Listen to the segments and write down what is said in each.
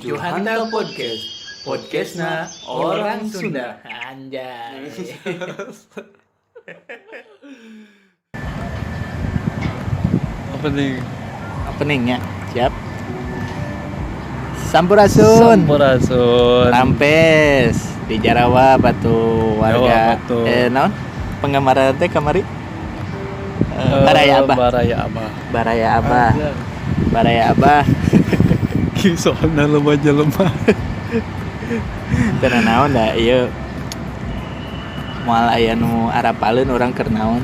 Johanta Podcast. Podcastna orang Sunda. Anjay. Openingnya siap. Sampurasun. Rampes di Jarawa Batu warga. Naon? Penggemar teh kamari? Baraya Abah. Soalnya lemah. Teu naon da ieu. Moal aya nu arapaleun urang keur naon.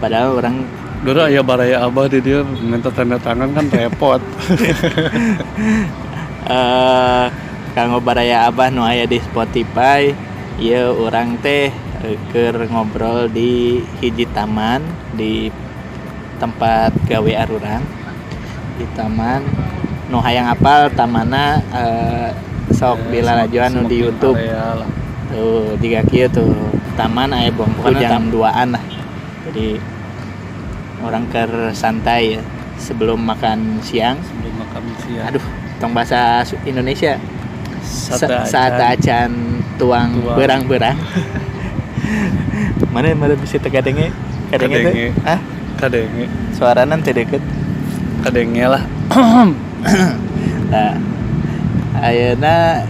Padahal urang dulu aya Baraya Abah di dia minta tanda tangan kan repot. Kanggo Baraya Abah nu aya di Spotify, ieu urang teh keur ngobrol di hiji taman di tempat gawe arurang. Di taman nu hayang apal tamanna sok dilalajoan nu di YouTube. Tuh, jika kieu tuh taman aya bongkona jam 2-an lah. Jadi orang keur santai ya sebelum makan siang. Aduh, tong bahasa Indonesia. Saat acan tuang berang-berang. Mana bisa kadenge? Kadenge. Hah? Kadenge. Suarana teh deukeut. Kadenge lah. Nah, ayeuna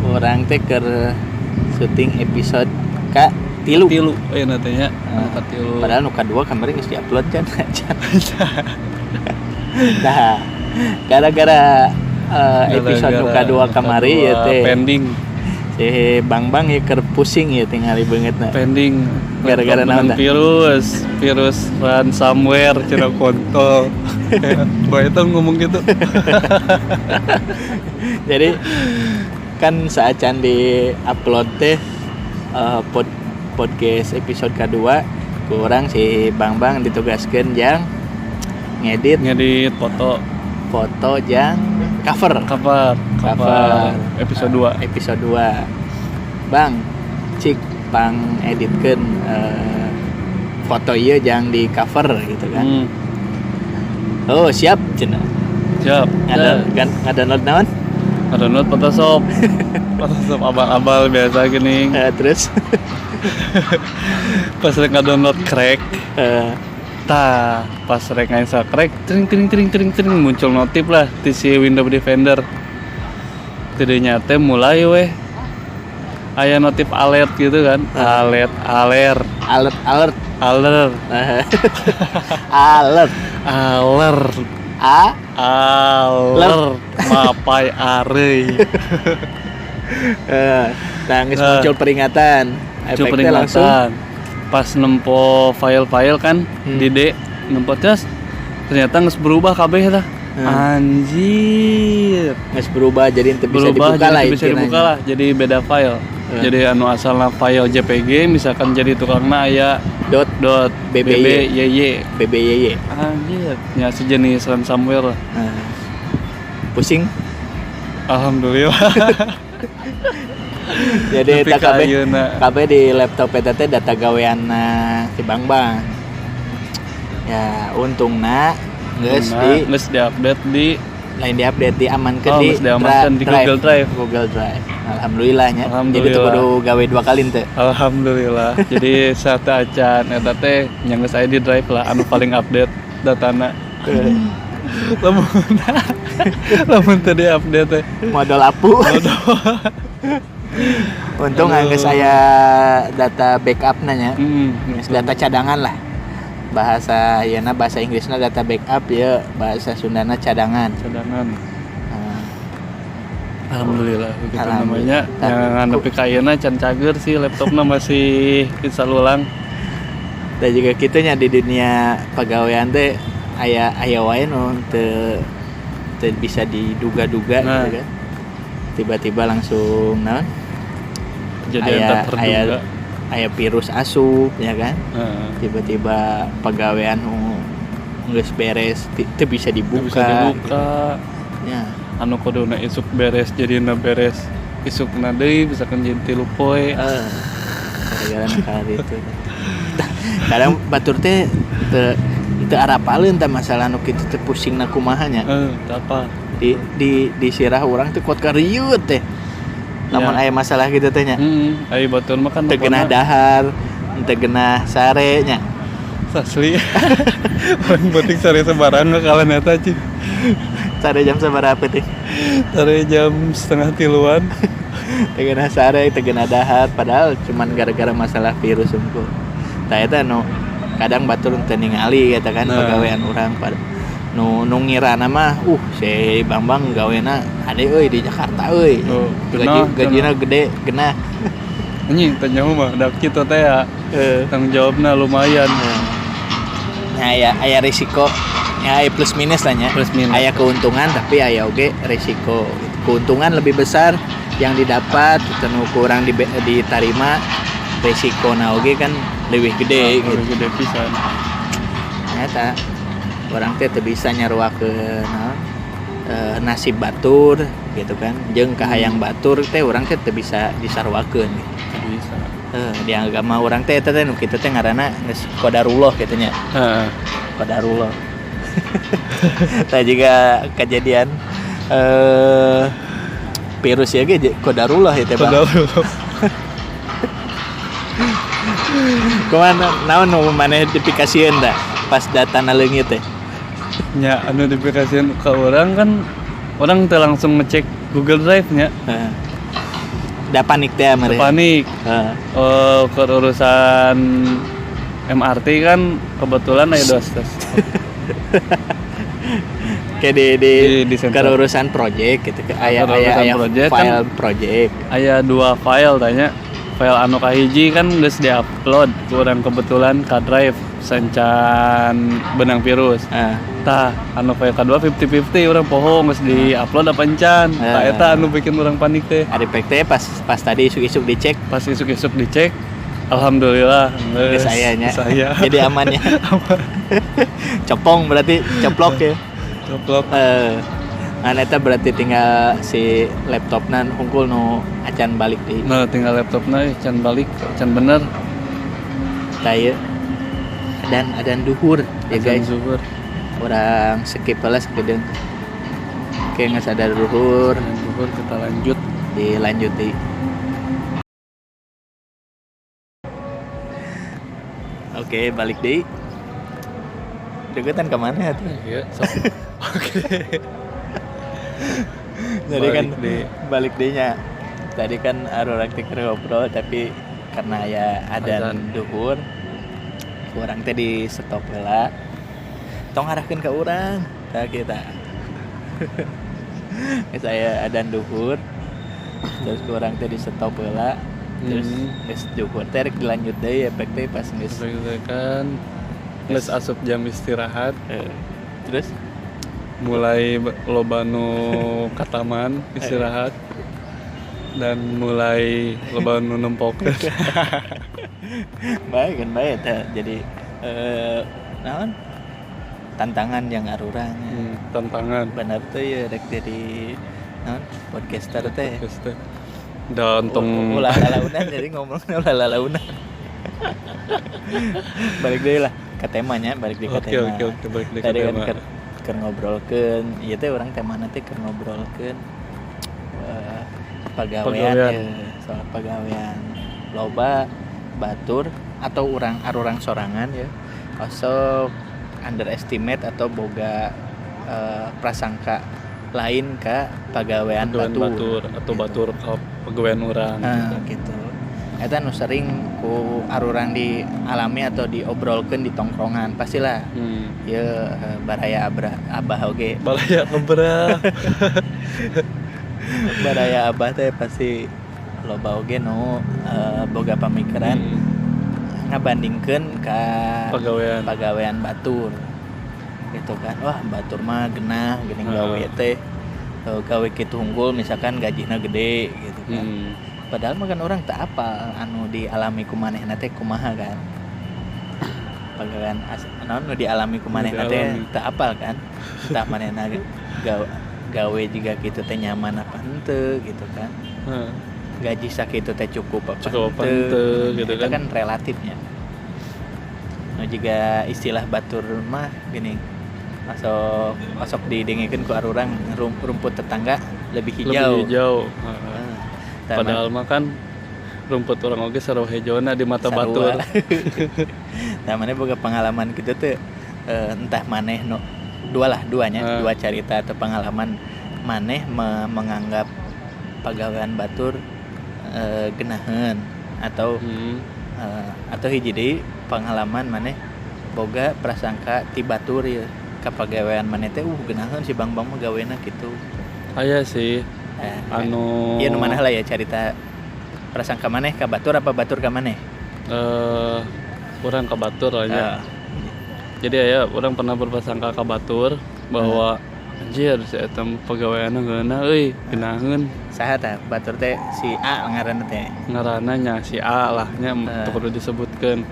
urang teh keur syuting episode ka tilu Ayeuna teh nya ka tilu. Padahal nu kadua kemarin geus di-upload can. Nah, gara-gara episode nu kadua kamari ya teh pending. Si Bang ye keur pusing ya tingali beungeutna. Pending Gara-gara naon tah? Virus ransomware cenah kontol. Bae teh ngomong gitu. Jadi kan saacan di upload teh podcast episode kedua kurang si Bang ditugaskeun jang ngedit foto jang cover episode 2 Bang cik pang editkeun foto ieu jang di cover gitu kan. Oh siap cenah. Siap. Ngadownload naon? Ngadownload Photoshop abal-abal biasa gini. Terus pas rek ngadownload crack. Pas rek ngainstall crack, tring muncul notif lah di si Windows Defender. Tidinya teh mulai weh aya notif alert gitu kan. Alert. Alert. Mapai areuy. Nah, geus muncul peringatan. Efeknya langsung pas nempo file-file kan di D nempo tes ternyata geus berubah kabeh tah. Anjir. Geus berubah jadi teu bisa dibuka lah. Jadi beda file. Jadi anu asalna file JPG misalkan jadi tukangna aya .bby. Anjir, nya sejenis ransomware. Pusing. Alhamdulillah. Jadi eta kabeh di laptop eta teh data gaweanna si Bang. Ya, untungna geus di-update di lain di-update diamankeun di Google Drive. Alhamdulillahnya. Jadi teu kudu gawe 2 kali teh. Alhamdulillah. Jadi saat acan eta teh nya geus aya di drive lah anu paling update datana. Lamun teu di-update teh Modal apu. Untung geus aya data backup-na nya. Geus data cadangan lah. Bahasa Inggrisna data backup ya, bahasa Sundana cadangan. Alhamdulillah begitu namanya. Yang nepi ka ayeuna can cager sih laptopna masih install ulang. Dan juga kitanya di dunia pagawean teh aya wae nu teu bisa diduga-duga gitu kan. Tiba-tiba langsung naon? Aya virus asup ya kan. Tiba-tiba pagawean geus beres teu bisa dibuka. Ya. Anu kuduna isuk beres jadina beres isukna deui misalkan jadi 3 poe. Gara-gara itu. Kadang batur teh teu arapaleun teh masalah nu kitu teh pusingna kumaha nya. Apa? Di sirah urang teh kuat ka riut teh. Lamun aya masalah kitu teh nya. Aya batur mah kan Teu geunah dahar, teu geunah sare nya. asli. Orang penting sare sembarang ngakalan eta cing. Sare jam sabaraha teh? Sare jam 2:30-an. Teu geunah sare, teu geunah dahar padahal cuman gara-gara masalah virus unggul. Tah eta nu kadang batur teu ningali eta kan pagawean urang pada nu ngirana mah si Bambang gawena ade euy di Jakarta euy. Gajina gede genah. Anjing teh nyaho mah da kitu teh ya. Tanggung jawabna lumayan. Nah, aya risiko. Ya aya plus minus lah nya. Aya keuntungan tapi aya oge risiko. Keuntungan lebih besar yang didapat nu kurang ditarima, risiko oge kan lebih gede gitu. Lebih gede pisan. Eta orang teh teu bisa nyaruakeun nasib batur gitu kan. Jeung kahayang batur teh urang teh teu bisa disarwakeun gitu. Bisa. Di agama orang teh eta teh nu kitu teh ngaranna geus qadarullah kitu nya. Qadarullah. Tah juga kejadian virus ya ge qadarullah ya teh Bang. Qadarullah. Kumaha naon nu maneh dipikasieun da pas datana leungit teh? Nya anu dipikasieun ka urang kan orang teh langsung ngecek Google Drive nya. Da panik teh meureun. Panik. Ke urusan MRT kan kebetulan aya dos. Kayak di urusan project gitu aya file kan, project. Aya 2 file tanya. File anu kahiji kan geus di-upload kurang kebetulan ka drive sencan benang virus. Tah anu file kedua 50-50 urang poho geus di-upload apa encan. Tah eta anu bikin urang panik teh. Ari pek teh pas tadi isuk-isuk dicek, alhamdulillah geus aya nya. Jadi aman ya. Copong berarti coplok ya. Coplok. Eta berarti tinggal si laptopna hungkul nu acan balik deui. Nah, tinggal laptopna acan balik, acan bener. Tah ieu adan duhur ya guys. Duhur. Urang skip heula sakedeung. Oke, geus ada duhur kita lanjut. Dilanjut deui. Oke, balik deui. Deketan ke mana tuh? Iya, Oke. Jadi kan balik deh-nya. Tadi kan orang tikir ngobrol tapi karena ya adzan duhur urang teh di stop heula. Tong arahkeun ka urang. Tah kita. Saya adzan duhur. Terus urang teh di stop heula. Terus geus duhur teh rek dilanjut deui efek teh pas geus kan geus asup jam istirahat. Terus mulai loba nu ka taman istirahat dan mulai loba nu nempokeun. Baik teh. Jadi naon? Tantangan yang arurang. Tantangan. Bener teh ya rek jadi naon? Podcaster teh. Dan tong ulah lalaunan jadi ngomongna ulah lalaunan. Balik deui lah ke temanya, balik deui ke tema. Oke, balik deui ke tema. Tadi kan keur ngobrolkeun, ieu teh urang temana teh keur ngobrolkeun pagawean ya, soal pagawean. Loba batur atau arurang sorangan ya. Osok underestimate atau boga prasangka lain ka pagawean batur atau batur ka pagawean urang gitu. Eta nu sering ku arurang dialami atau diobrolkeun di tongkrongan pastilah. Ieu baraya abah oge. Baraya keberah. Baraya abah teh pasti loba oge nu boga pamikiran ngabandingkeun ka pagawean batur. Gitu kan. Wah, batur mah genah geuning gawe teh. Gawe kitu unggul misalkan gajina gede gitu kan. Padahal mah kan orang tak apal anu dialami ku manehna teh kumaha kan. Pagawean anu dialami ku manehna teh tak apal kan. Tah manehna gawe juga kitu teh nyaman apa henteu gitu kan. Gaji sakitu teh cukup apa henteu gitu kan relatifnya. nu juga istilah batur mah gini, masuk didengikeun ku arurang rumput tetangga lebih hijau. Padahal mah kan rumput orang oge sarua hijaunya di mata batur. Nah, maneh boga pengalaman kitu teh entah maneh dua carita atau pengalaman maneh menganggap pagawean batur genaheun atau hiji deui pengalaman maneh boga prasangka ti batur ya ka pagawean maneh teh genaheun si Bang mah gawena kitu. Aya sih anu ieu nu maneh lah ya carita prasangka maneh ka batur apa batur ka maneh? Urang ka batur aja. Jadi aya urang pernah berprasangka ka batur bahwa anjir si eta pagaweanna geuna euy genaheun. Saha tah batur teh si A ngaranna teh? Ngaranna nya si A lah nya teu perlu disebutkeun.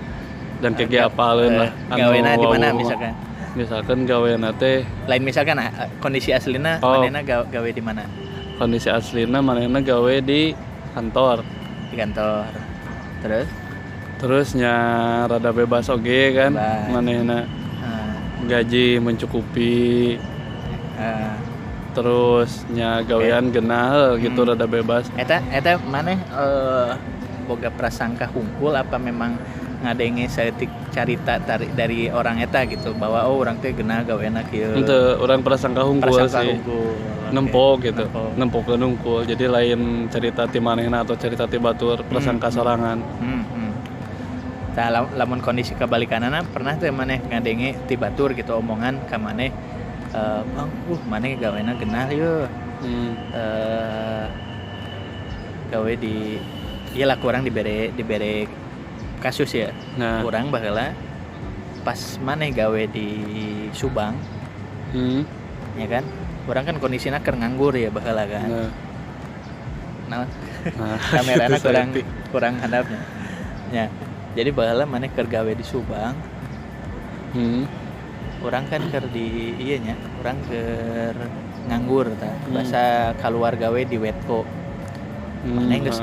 Dan kege apaleun lah. Gawena di mana misalkan? Misalkan gaweana teh lain misalkan kondisi aslina manehna gawe di mana? Kondisi aslina manehna gawe di kantor. Di kantor. Terus nya rada bebas oge kan manehna. Gaji mencukupi. Terus nya gawean genah gitu rada bebas. Eta maneh boga prasangka hungkul apa memang ngadenge saeutik carita dari orang eta gitu bahwa orang teh geunah gaweana kieu. Henteu, urang prasangka hungkul sih. Nempok gitu. Nempokeun hungkul. Jadi lain cerita ti manehna atau cerita ti batur prasangka sorangan. Tah lamun kondisi kabalikanana pernah teh maneh ngadenge ti batur gitu omongan ka maneh Bang, maneh gaweana geunah yeuh. Gawe di ieu lah kurang dibere kasus ya. Kurang baheula pas maneh gawe di Subang. Ya kan? Urang kan kondisina keur nganggur ya baheula kan. Kamerana kurang handapnya. Ya. Jadi baheula maneh keur gawe di Subang. Urang kan keur di ieu nya, urang keur nganggur tah. Basa kaluar gawe di Wetko. Maneh geus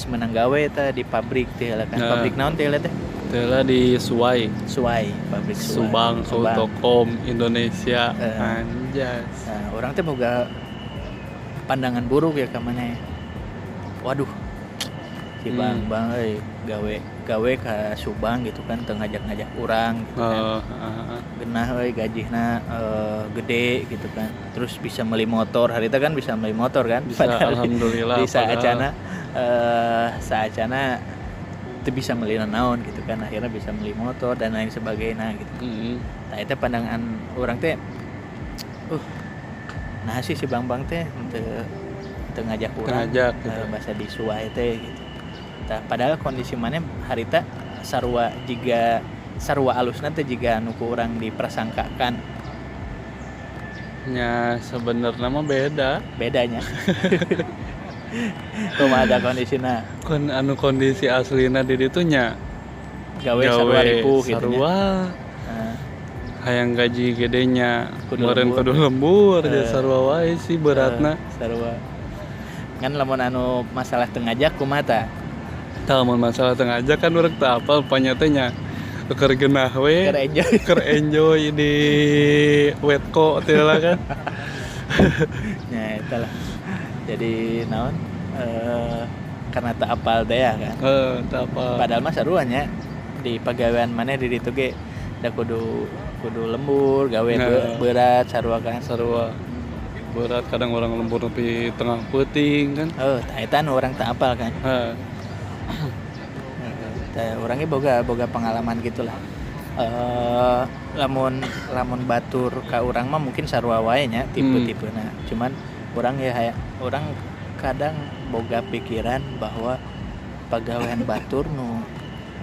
meunang gawe tah di pabrik teh lah kan. Pabrik naon teh teh? Teh lah di Suwai, pabrik Suwai. Subang Autocom Indonesia. Anjas. Nah, urang teh boga pandangan buruk ya ka maneh. Waduh. Si Bang euy gawe ka Subang gitu kan teu ngajak-ngajak urang gitu kan. Genah euy gajihna gede gitu kan. Terus bisa meuli motor. Harita kan bisa meuli motor kan. Bisa alhamdulillah. Di saacana teu bisa meuli naon gitu kan. Akhirnya bisa meuli motor dan lain sebagainya gitu. Nah eta pandangan urang teh nah sih si Bang teh teu ngajak urang gitu. Bahasa di Suwai teh gitu. Padahal kondisi maneh harita sarua alusna teh jiga anu ku urang diprasangkakan. Nya sebenarnya mah bedanya. Kumaha ada kondisina? Kondisi aslina di ditu nya gawe sarua ripuh gitu nya. Sarua. Hayang gaji gedenya meureun kudu lembur ya sarua wae sih beratna. Sarua. Kan lamun anu masalah teu ngajak kumaha tah? Tah mun masalah teu ngajak kan urang teu apal panyatanya. Keur geunah we. Keur enjoy di Wetko teh lah kan. Ya itulah. Jadi naon? Karena teu apal teh ya kan. Teu apal. Padahal mah sarua nya di pagawean maneh di ditu ge da kudu lembur, gawe berat sarua kan. Sarua. Berat kadang orang lembur nepi tengah peuting kan. Tah eta nu urang teu apal kan. Orangnya boga pengalaman gitulah. Lamun batur ka urang mah mungkin sarua wae nya tipe-tipena. Cuman urang kadang boga pikiran bahwa pagawean batur nu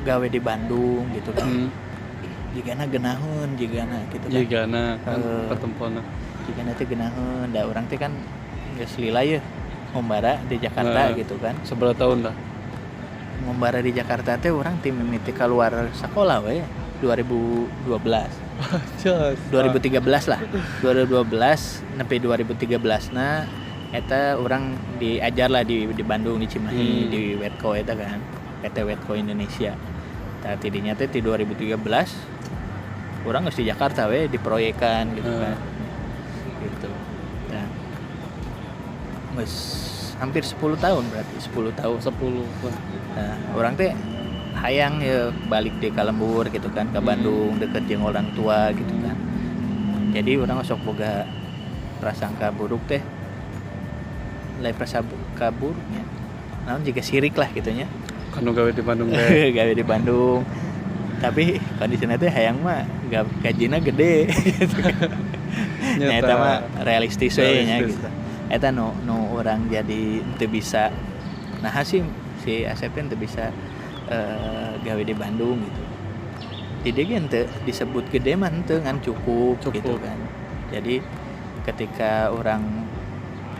gawe di Bandung gitu kan. Jigana genaheun jigana gitu kan. Jigana kan ketempona. Jigana teh genaheun da urang teh kan geus lila yeuh ngombara di Jakarta gitu kan. Seberapa tahun dah? Ngombara di Jakarta teh urang tim mimiti keluar sekolah we 2012. 2013 lah. 2012 nepi 2013 eta urang diajar lah di Bandung di Cimahi di Wetko eta kan. PT Wetko Indonesia. Tah tidinya teh di 2013 orang geus di Jakarta we diproyekan gitu kan. Gitu. Nah, geus hampir 10 tahun berarti 10 tahun. 10. Nah, orang teh hayang ya balik di Kalembur gitu kan ke Bandung deket jeung orang tua gitu kan. Jadi orang sok boga prasangka buruk teh. Lain prasangka buruknya. Namun juga sirik lah gitunya. Kanu gawe di Bandung teh. Gawe di Bandung. Tapi kondisinya teh hayang mah gajina gede gitu. Eta mah realistis we nya gitu. Eta nu orang jadi teu bisa. Nah, si Asep teh teu bisa gawe di Bandung gitu. Jadi kan disebut gede mah teu ngan cukup gitu kan. Jadi ketika orang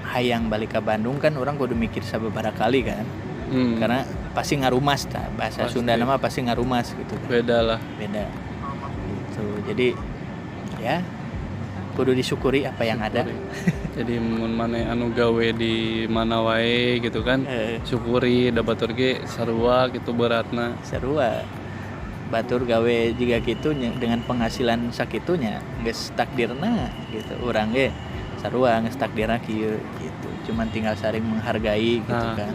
hayang balik ke Bandung kan orang kudu mikir sababaraha kali kan. Karena pasti ngarumas tah bahasa Sunda nama pasti ngarumas gitu kan. Beda. Gitu. Jadi ya kudu disyukuri apa yang ada. Jadi mun maneh anu gawe di mana wae gitu kan, syukuri da batur ge sarua gitu beratna. Sarua. Batur gawe juga gitu dengan penghasilan sakitunya geus takdirna gitu. Urang ge sarua geus takdirna kieu gitu. Cuman tinggal saling menghargai gitu kan.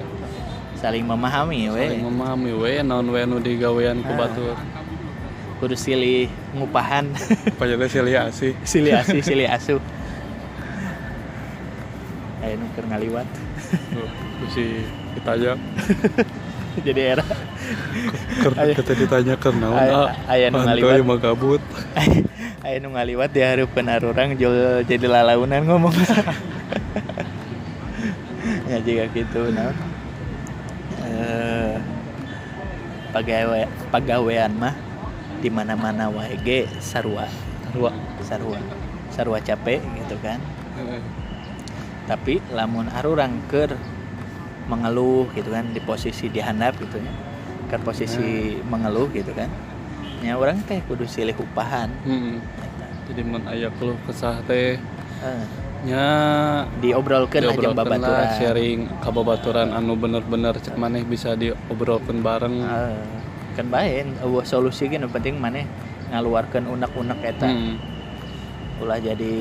Saling memahami we. Saling memahami we naon we nu digawean ku batur. Kudu silih ngupahan. Payana silih asih. Silih asuh. Aya nu keur ngaliwat. Si ditanya. Jadi era. Kita ditanya keur naon? Aya nu ngaliwat. Aya mah gabut. Aya nu ngaliwat dihareupeun arurang jol jadi lalaunan ngomong. Ya juga gitu naon. Pagawean mah di mana-mana wae ge sarua capek gitu kan. Tapi lamun arurang keur mengeluh gitu kan di posisi dihandap gitu ya. Ke posisi mengeluh gitu kan. Nya urang teh kudu silih upahan. Jadi mun aya keluh kesah teh nya diobrolkeun aja babaturan, sharing kababaturan anu bener-bener cek maneh bisa diobrolkeun bareng. Kan bae eueuh solusi ge nu penting maneh ngaluarkeun unek-unek eta. Ulah jadi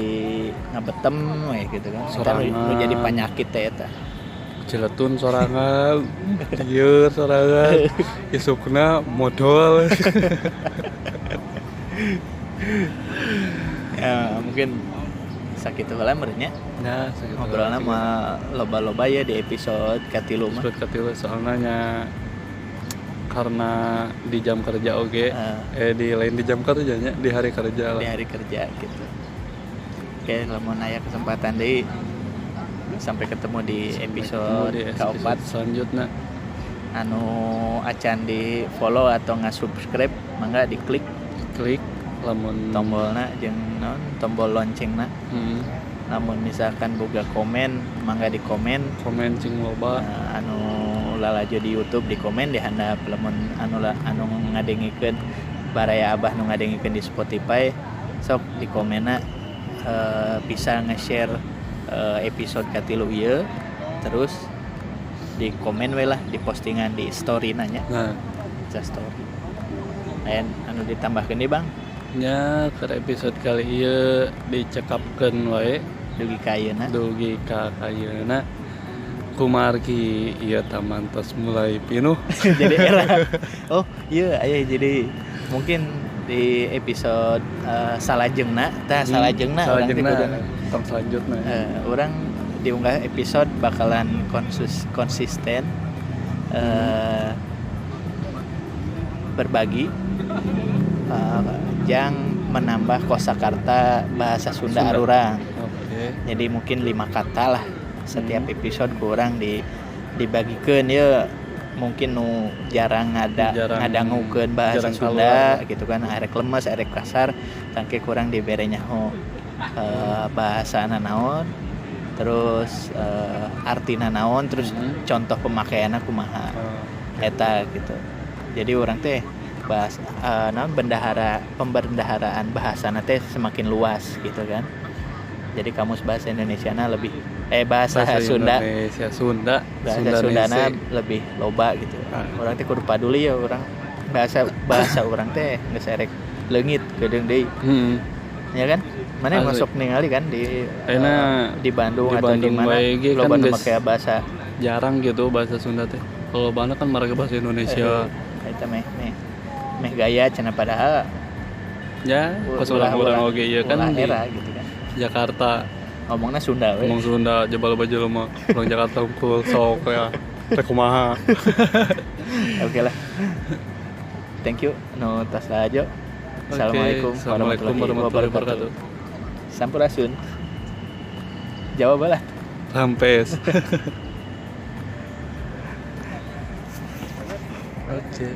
ngabetem we gitu kan. Eta nu jadi penyakit teh eta. Ciletun sorangan, lieur sorangan, isukna modal. Ya mungkin sakitu heula meureunnya. Nah, ngobrolna mah loba-loba ya di episode katilu mah. Episode katilu soalna nya karena di jam kerja oge, di lain di jam kerjanya, di hari kerja lah. Di hari kerja gitu. Oke, lamun aya kesempatan deui sampai ketemu di episode keempat selanjutnya. Anu acan di follow atau nge-subscribe mangga diklik lamun tombolna jeung tombol loncengna. Namun misalkan boga komen mangga di komen cing loba. Anu lalajo di YouTube di komen di handap lamun anu ngadengikeun Baraya Abah nu ngadengikeun di Spotify sok di komenna bisa nge-share episode katilu ieu terus di komen we lah di postingan di story nanya. Story. Anu ditambahkeun deui Bang. Nya ke episode kali ieu dicekapkeun wae dugi ka kayeuna kumargi ieu taman tos mulai pinuh. Jadi era. Oh, iya aya jadi mungkin di episode salajengna salajengna tong selanjutnya. Urang diunggah episode bakalan konsisten berbagi yang menambah kosakata bahasa Sunda arurang. Jadi mungkin 5 kata lah setiap episode kurang dibagikeun ya mungkin nu jarang ngadangukeun bahasa Sunda keluar. Gitu kan arek lemes arek kasar tangke kurang dibere nyaho bahasana naon terus artina naon terus contoh pemakaianna kumaha eta gitu. Jadi orang teh bahas pembendaharaan bahasana teh semakin luas gitu kan. Jadi kamus bahasa Indonesiana lebih bahasa Sunda bahasa Sundana lebih loba gitu. Orang teh kudu paduli ya orang bahasa orang teh geus erek leungit kedeung deui. Ya kan? Mana Asli. masuk ningali kan di Enak di Bandung di atau di Bandung mana bae ge lo kan kan geus make bahasa jarang gitu bahasa Sunda teh. Kalau banyak kan mereka bahasa Indonesia. Eta meh gaya cenah padahal Ya, pas orang-orang oge ieu kan di era gitu kan. Jakarta Ngomongnya Sunda we. ngomong Sunda jebal baju lemah. Orang Jakarta unggul sok ya. Teh kumaha. Oke lah. Thank you. No tas aja. Assalamualaikum warahmatullahi wabarakatuh. Sampurasun. Jawab lah. Rampes. Oke.